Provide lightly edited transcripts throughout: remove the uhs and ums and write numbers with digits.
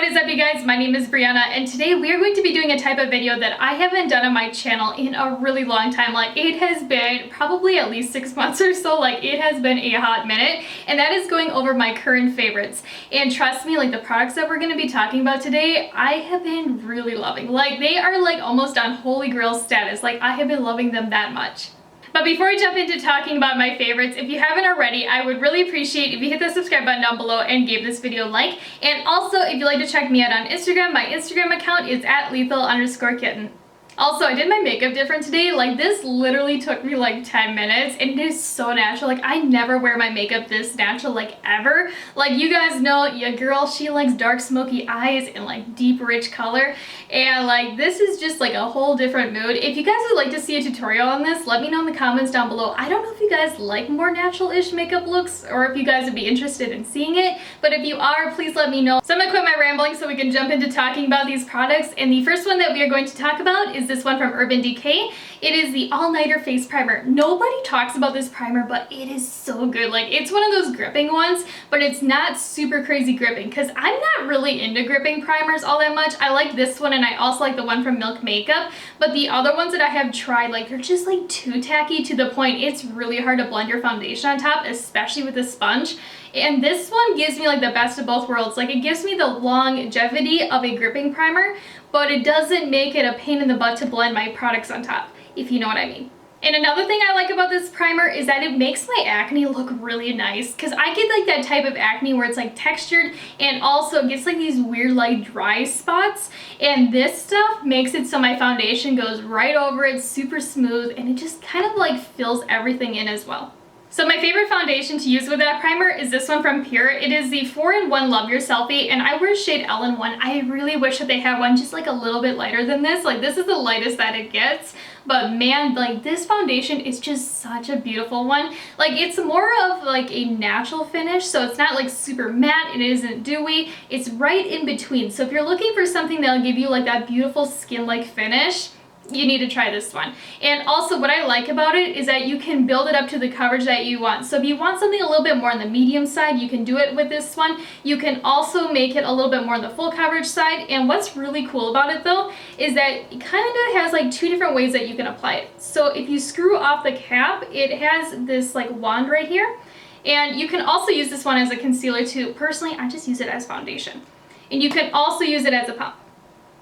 is up, you guys? My name is Brianna, and today we are going to be doing a type of video that I haven't done on my channel in a really long time. Like, it has been probably at least 6 months or so. Like, it has been a hot minute, and that is going over my current favorites. And trust me, like, the products that we're going to be talking about today, I have been really loving. Like, they are like almost on holy grail status. Like, I have been loving them that much. But before I jump into talking about my favorites, if you haven't already, I would really appreciate if you hit the subscribe button down below and gave this video a like. And also, if you'd like to check me out on Instagram, my Instagram account is @lethal_kitten. Also, I did my makeup different today. Like, this literally took me like 10 minutes and it is so natural. Like, I never wear my makeup this natural, like, ever. Like, you guys know, your girl, she likes dark smoky eyes and like deep rich color. And like, this is just like a whole different mood. If you guys would like to see a tutorial on this, let me know in the comments down below. I don't know if you guys like more natural-ish makeup looks or if you guys would be interested in seeing it. But if you are, please let me know. So I'm gonna quit my rambling so we can jump into talking about these products. And the first one that we are going to talk about is this one from Urban Decay. It is the All-Nighter Face Primer. Nobody talks about this primer, but it is so good. Like, it's one of those gripping ones, but it's not super crazy gripping because I'm not really into gripping primers all that much. I like this one and I also like the one from Milk Makeup, but the other ones that I have tried, like, they're just like too tacky to the point it's really hard to blend your foundation on top, especially with a sponge. And this one gives me like the best of both worlds. Like, it gives me the longevity of a gripping primer, but it doesn't make it a pain in the butt to blend my products on top, if you know what I mean. And another thing I like about this primer is that it makes my acne look really nice, because I get like that type of acne where it's like textured and also it gets like these weird like dry spots, and this stuff makes it so my foundation goes right over it, super smooth, and it just kind of like fills everything in as well. So my favorite foundation to use with that primer is this one from Pure. It is the 4-in-1 Love Your Selfie, and I wear shade L-in-1. I really wish that they had one just like a little bit lighter than this. Like, this is the lightest that it gets, but man, like, this foundation is just such a beautiful one. Like, it's more of like a natural finish, so it's not like super matte, it isn't dewy, it's right in between. So if you're looking for something that'll give you like that beautiful skin-like finish, you need to try this one. And also, what I like about it is that you can build it up to the coverage that you want. So if you want something a little bit more on the medium side, you can do it with this one. You can also make it a little bit more on the full coverage side. And what's really cool about it though is that it kind of has like 2 different ways that you can apply it. So if you screw off the cap, it has this like wand right here. And you can also use this one as a concealer too. Personally, I just use it as foundation. And you can also use it as a pump.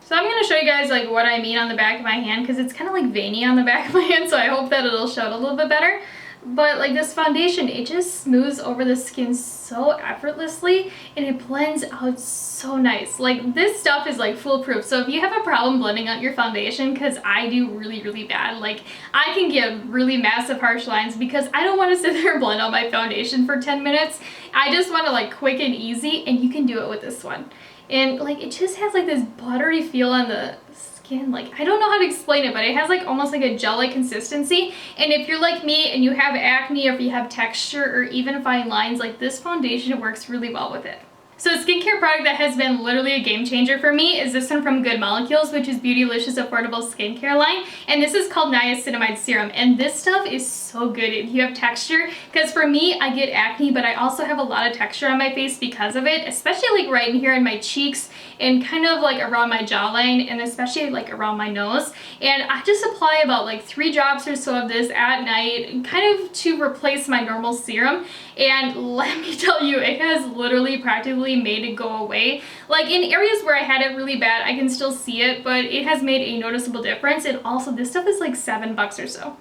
So I'm going to show you guys like what I mean on the back of my hand, because it's kind of like veiny on the back of my hand, so I hope that it'll show it a little bit better. But like, this foundation, it just smooths over the skin so effortlessly and it blends out so nice. Like, this stuff is like foolproof. So if you have a problem blending out your foundation, because I do really bad, like, I can get really massive harsh lines because I don't want to sit there and blend out my foundation for 10 minutes. I just want to like quick and easy, and you can do it with this one. And like, it just has like this buttery feel on the skin. Like, I don't know how to explain it, but it has like almost like a gel-like consistency. And if you're like me and you have acne, or if you have texture or even fine lines, like, this foundation works really well with it. So a skincare product that has been literally a game changer for me is this one from Good Molecules, which is Beautylicious Affordable Skincare line. And this is called Niacinamide Serum. And this stuff is so good if you have texture. Because for me, I get acne, but I also have a lot of texture on my face because of it. Especially like right in here in my cheeks and kind of like around my jawline, and especially like around my nose. And I just apply about like 3 drops or so of this at night, kind of to replace my normal serum. And let me tell you, it has literally practically made it go away. Like, in areas where I had it really bad, I can still see it, but it has made a noticeable difference. And also, this stuff is like $7 or so.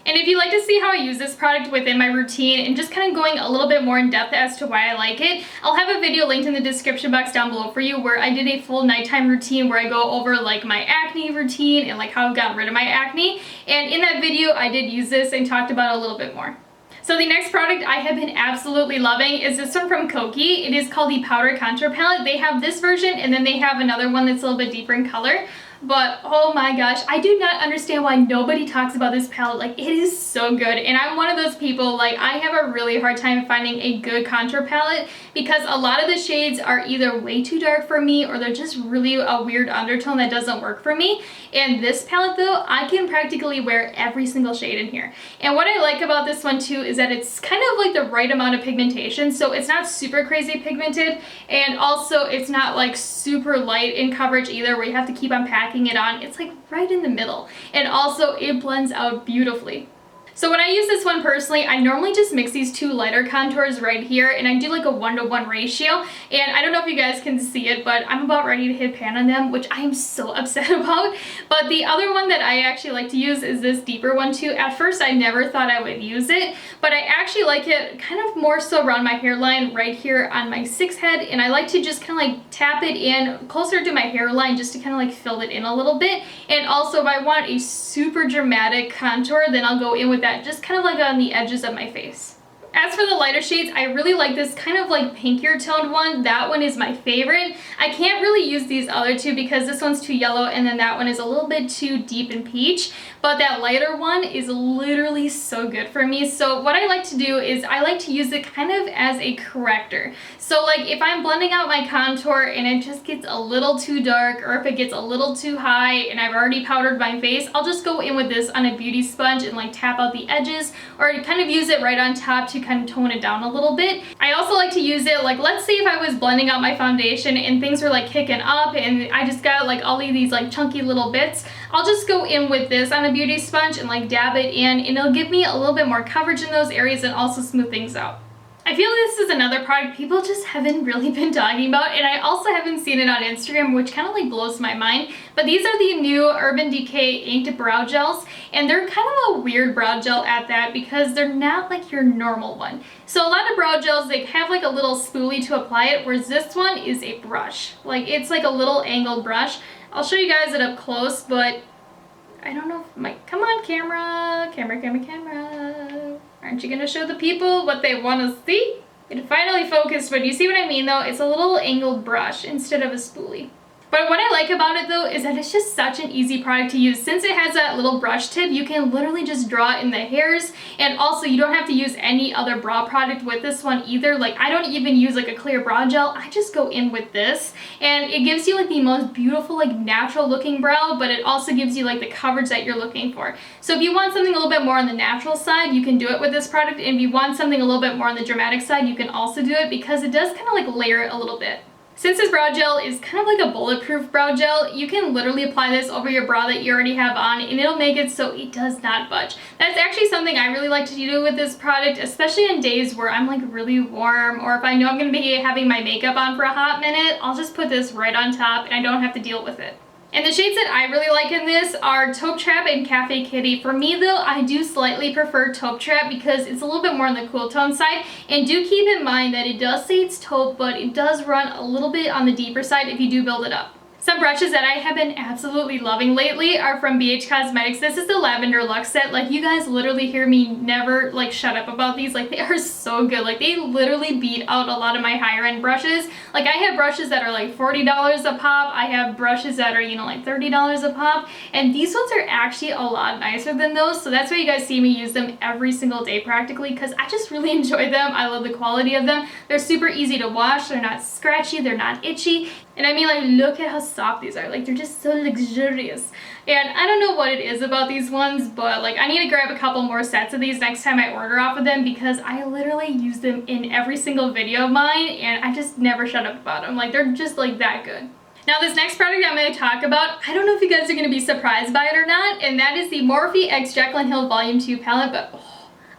And if you'd like to see how I use this product within my routine and just kind of going a little bit more in depth as to why I like it, I'll have a video linked in the description box down below for you where I did a full nighttime routine where I go over like my acne routine and like how I've gotten rid of my acne. And in that video, I did use this and talked about it a little bit more. So the next product I have been absolutely loving is this one from Kokie. It is called the Powder Contour Palette. They have this version, and then they have another one that's a little bit deeper in color. But oh my gosh, I do not understand why nobody talks about this palette. Like, it is so good, and I'm one of those people, like, I have a really hard time finding a good contour palette because a lot of the shades are either way too dark for me or they're just really a weird undertone that doesn't work for me. And this palette though, I can practically wear every single shade in here. And what I like about this one too is that it's kind of like the right amount of pigmentation, so it's not super crazy pigmented, and also it's not like super light in coverage either where you have to keep on packing it on. It's like right in the middle, and also it blends out beautifully. So when I use this one personally, I normally just mix these two lighter contours right here, and I do like a 1-to-1 ratio. And I don't know if you guys can see it, but I'm about ready to hit pan on them, which I am so upset about. But the other one that I actually like to use is this deeper one too. At first I never thought I would use it, but I actually like it kind of more so around my hairline right here on my 6 head, and I like to just kind of like tap it in closer to my hairline just to kind of like fill it in a little bit. And also if I want a super dramatic contour, then I'll go in with that just kind of like on the edges of my face. As for the lighter shades, I really like this kind of like pinkier toned one. That one is my favorite. I can't really use these other two because this one's too yellow and then that one is a little bit too deep in peach. But that lighter one is literally so good for me. So what I like to do is I like to use it kind of as a corrector. So like if I'm blending out my contour and it just gets a little too dark, or if it gets a little too high and I've already powdered my face, I'll just go in with this on a beauty sponge and like tap out the edges, or kind of use it right on top to kind of tone it down a little bit. I also like to use it like, let's say if I was blending out my foundation and things were like kicking up and I just got like all of these like chunky little bits, I'll just go in with this on a beauty sponge and like dab it in, and it'll give me a little bit more coverage in those areas and also smooth things out. I feel this is another product people just haven't really been talking about, and I also haven't seen it on Instagram, which kind of like blows my mind. But these are the new Urban Decay Inked Brow Gels, and they're kind of a weird brow gel at that because they're not like your normal one. So a lot of brow gels, they have like a little spoolie to apply it, whereas this one is a brush. Like, it's like a little angled brush. I'll show you guys it up close, but I don't know if my, come on camera. Aren't you gonna show the people what they want to see? It finally focused, but you see what I mean though? It's a little angled brush instead of a spoolie. But what I like about it though is that it's just such an easy product to use. Since it has that little brush tip, you can literally just draw it in the hairs, and also you don't have to use any other brow product with this one either. Like, I don't even use like a clear brow gel. I just go in with this, and it gives you like the most beautiful, like natural looking brow, but it also gives you like the coverage that you're looking for. So if you want something a little bit more on the natural side, you can do it with this product, and if you want something a little bit more on the dramatic side, you can also do it because it does kind of like layer it a little bit. Since this brow gel is kind of like a bulletproof brow gel, you can literally apply this over your brow that you already have on, and it'll make it so it does not budge. That's actually something I really like to do with this product, especially on days where I'm like really warm, or if I know I'm going to be having my makeup on for a hot minute, I'll just put this right on top and I don't have to deal with it. And the shades that I really like in this are Taupe Trap and Cafe Kitty. For me though, I do slightly prefer Taupe Trap because it's a little bit more on the cool tone side. And do keep in mind that it does say it's taupe, but it does run a little bit on the deeper side if you do build it up. Some brushes that I have been absolutely loving lately are from BH Cosmetics. This is the Lavender Luxe set. Like, you guys literally hear me never like shut up about these. Like, they are so good. Like, they literally beat out a lot of my higher end brushes. Like, I have brushes that are like $40 a pop. I have brushes that are, you know, like $30 a pop. And these ones are actually a lot nicer than those. So that's why you guys see me use them every single day practically, because I just really enjoy them. I love the quality of them. They're super easy to wash. They're not scratchy. They're not itchy. And I mean, like, look at how soft these are. Like, they're just so luxurious. And I don't know what it is about these ones, but like, I need to grab a couple more sets of these next time I order off of them, because I literally use them in every single video of mine and I just never shut up about them. Like, they're just like that good. Now, this next product I'm going to talk about, I don't know if you guys are going to be surprised by it or not, and that is the Morphe X Jekyll & Hill Volume 2 palette, but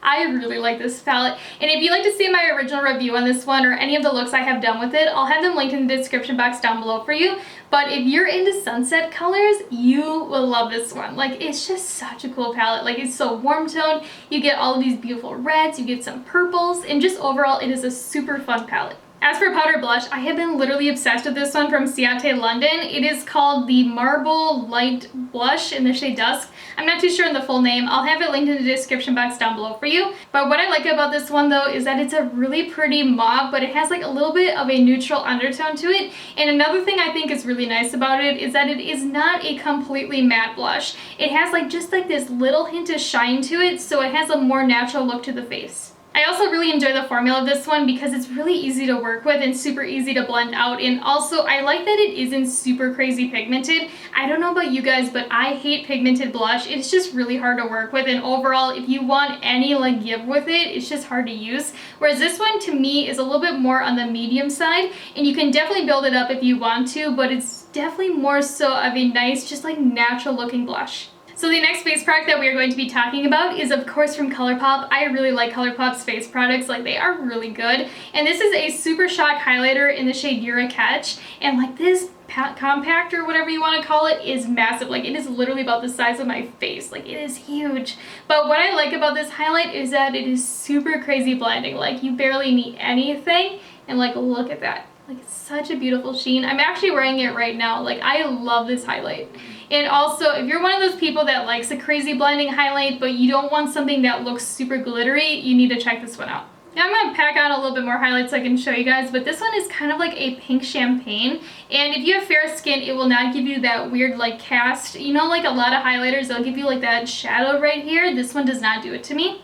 I really like this palette. And if you'd like to see my original review on this one or any of the looks I have done with it, I'll have them linked in the description box down below for you. But if you're into sunset colors, you will love this one. Like, it's just such a cool palette. Like, it's so warm toned. You get all of these beautiful reds, you get some purples, and just overall, it is a super fun palette. As for powder blush, I have been literally obsessed with this one from Ciate London. It is called the Marble Light Blush in the shade Dusk. I'm not too sure on the full name. I'll have it linked in the description box down below for you. But what I like about this one though is that it's a really pretty mauve, but it has like a little bit of a neutral undertone to it. And another thing I think is really nice about it is that it is not a completely matte blush. It has like just like this little hint of shine to it, so it has a more natural look to the face. I also really enjoy the formula of this one because it's really easy to work with and super easy to blend out, and also I like that it isn't super crazy pigmented. I don't know about you guys, but I hate pigmented blush. It's just really hard to work with, and overall if you want any like give with it, it's just hard to use. Whereas this one to me is a little bit more on the medium side, and you can definitely build it up if you want to, but it's definitely more so of a nice, just like natural looking blush. So the next face product that we are going to be talking about is of course from ColourPop. I really like ColourPop's face products, like they are really good. And this is a Super Shock highlighter in the shade Yura Catch. And like this compact or whatever you want to call it is massive. Like it is literally about the size of my face. Like it is huge. But what I like about this highlight is that it is super crazy blending. Like you barely need anything. And like look at that. Like it's such a beautiful sheen. I'm actually wearing it right now. Like I love this highlight. And also, if you're one of those people that likes a crazy blending highlight, but you don't want something that looks super glittery, you need to check this one out. Now I'm going to pack on a little bit more highlights so I can show you guys, but this one is kind of like a pink champagne. And if you have fair skin, it will not give you that weird like cast. You know, like a lot of highlighters, they'll give you like that shadow right here. This one does not do it to me.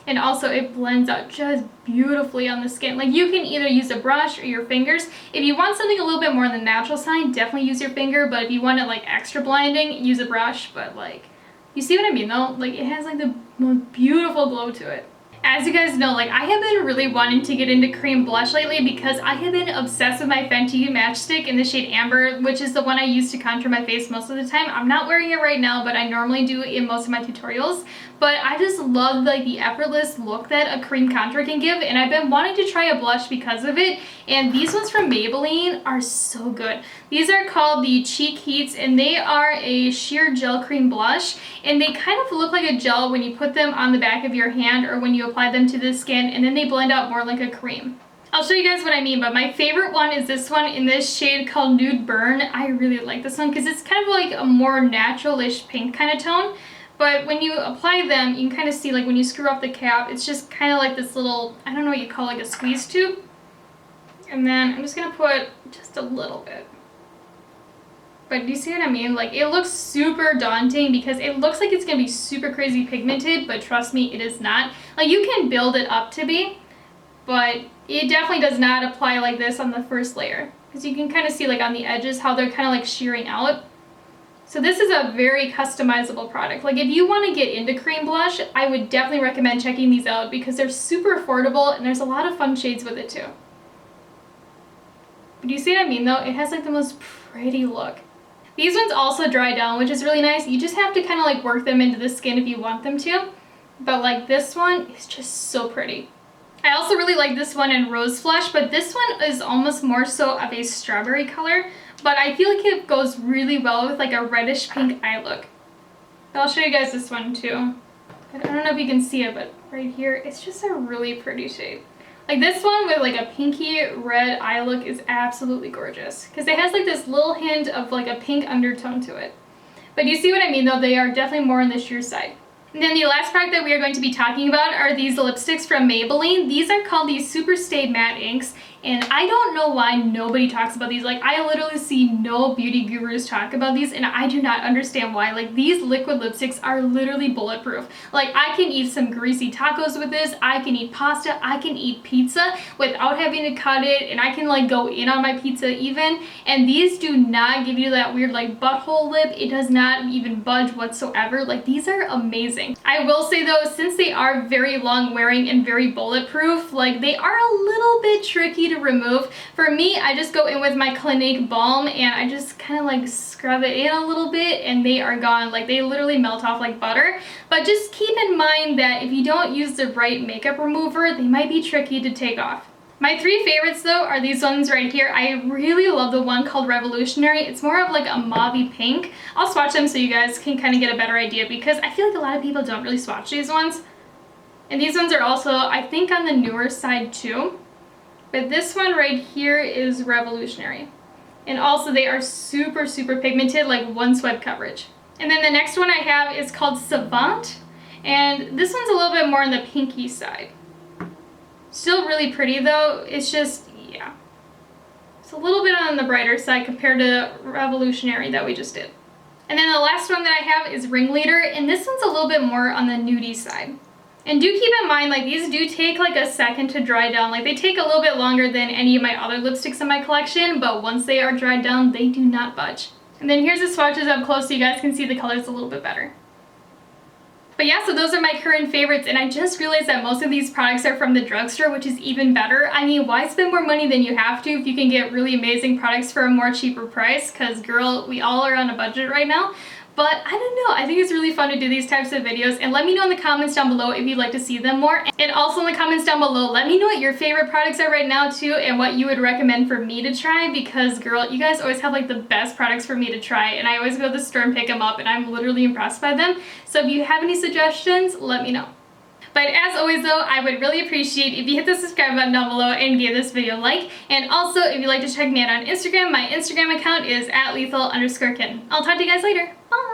And also it blends out just beautifully on the skin. Like you can either use a brush or your fingers. If you want something a little bit more on the natural side, definitely use your finger. But if you want it like extra blinding, use a brush. But like, you see what I mean though? Like it has like the most beautiful glow to it. As you guys know, like I have been really wanting to get into cream blush lately because I have been obsessed with my Fenty matchstick in the shade Amber, which is the one I use to contour my face most of the time. I'm not wearing it right now, but I normally do in most of my tutorials. But I just love like the effortless look that a cream contour can give, and I've been wanting to try a blush because of it. And these ones from Maybelline are so good. These are called the Cheek Heats, and they are a sheer gel cream blush, and they kind of look like a gel when you put them on the back of your hand or when you apply them to the skin, and then they blend out more like a cream. I'll show you guys what I mean, but my favorite one is this one in this shade called Nude Burn. I really like this one because it's kind of like a more natural-ish pink kind of tone. But when you apply them, you can kind of see like when you screw off the cap, it's just kind of like this little, I don't know what you call like a squeeze tube. And then I'm just going to put just a little bit. But do you see what I mean? Like it looks super daunting because it looks like it's going to be super crazy pigmented, but trust me, it is not. Like you can build it up to be, but it definitely does not apply like this on the first layer. Because you can kind of see like on the edges how they're kind of like shearing out. So this is a very customizable product. Like if you want to get into cream blush, I would definitely recommend checking these out because they're super affordable and there's a lot of fun shades with it too. But do you see what I mean though? It has like the most pretty look. These ones also dry down, which is really nice. You just have to kind of like work them into the skin if you want them to. But like this one is just so pretty. I also really like this one in Rose Flush, but this one is almost more so of a strawberry color. But I feel like it goes really well with like a reddish pink eye look. I'll show you guys this one too. I don't know if you can see it, but right here, it's just a really pretty shade. Like this one with like a pinky red eye look is absolutely gorgeous. Because it has like this little hint of like a pink undertone to it. But you see what I mean though? They are definitely more on the sheer side. And then the last product that we are going to be talking about are these lipsticks from Maybelline. These are called the Super Stay Matte Inks. And I don't know why nobody talks about these. Like, I literally see no beauty gurus talk about these, and I do not understand why. Like, these liquid lipsticks are literally bulletproof. Like, I can eat some greasy tacos with this. I can eat pasta. I can eat pizza without having to cut it, and I can, like, go in on my pizza even. And these do not give you that weird, like, butthole lip. It does not even budge whatsoever. Like, these are amazing. I will say, though, since they are very long wearing and very bulletproof, like, they are a little bit tricky to remove. For me, I just go in with my Clinique balm and I just kind of like scrub it in a little bit and they are gone. Like, they literally melt off like butter. But just keep in mind that if you don't use the right makeup remover, they might be tricky to take off. My three favorites though are these ones right here. I really love the one called Revolutionary. It's more of like a mauvey pink. I'll swatch them so you guys can kind of get a better idea because I feel like a lot of people don't really swatch these ones. And these ones are also, I think, on the newer side too. But this one right here is Revolutionary. And also they are super, super pigmented, like one swipe coverage. And then the next one I have is called Savant. And this one's a little bit more on the pinky side. Still really pretty though. It's just, yeah. It's a little bit on the brighter side compared to Revolutionary that we just did. And then the last one that I have is Ringleader. And this one's a little bit more on the nudie side. And do keep in mind, like, these do take like a second to dry down. Like, they take a little bit longer than any of my other lipsticks in my collection, but once they are dried down, they do not budge. And then here's the swatches up close so you guys can see the colors a little bit better. But yeah, so those are my current favorites, and I just realized that most of these products are from the drugstore, which is even better. I mean, why spend more money than you have to if you can get really amazing products for a more cheaper price? Because girl, we all are on a budget right now. But I don't know, I think it's really fun to do these types of videos, and let me know in the comments down below if you'd like to see them more. And also in the comments down below, let me know what your favorite products are right now too, and what you would recommend for me to try, because girl, you guys always have like the best products for me to try, and I always go to the store and pick them up, and I'm literally impressed by them. So if you have any suggestions, let me know. But as always though, I would really appreciate if you hit the subscribe button down below and give this video a like. And also, if you'd like to check me out on Instagram, my Instagram account is @lethal_kitten. I'll talk to you guys later. Bye!